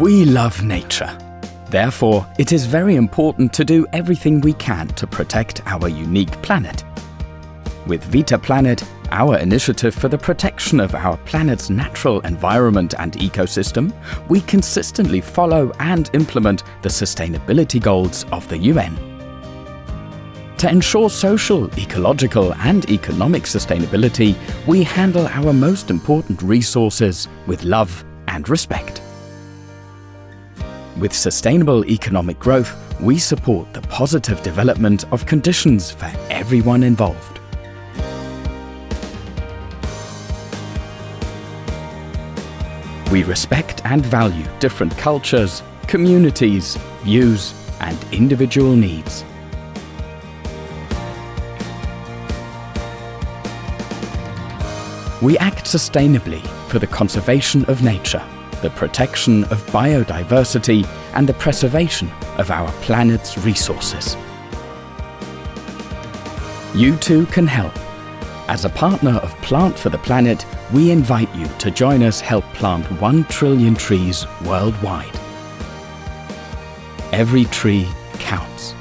We love nature. Therefore, it is very important to do everything we can to protect our unique planet. With VitaPlanet, our initiative for the protection of our planet's natural environment and ecosystem, we consistently follow and implement the sustainability goals of the UN. To ensure social, ecological and economic sustainability, we handle our most important resources with love and respect. With sustainable economic growth, we support the positive development of conditions for everyone involved. We respect and value different cultures, communities, views, and individual needs. We act sustainably for the conservation of nature, the protection of biodiversity, and the preservation of our planet's resources. You too can help. As a partner of Plant for the Planet, we invite you to join us help plant 1 trillion trees worldwide. Every tree counts.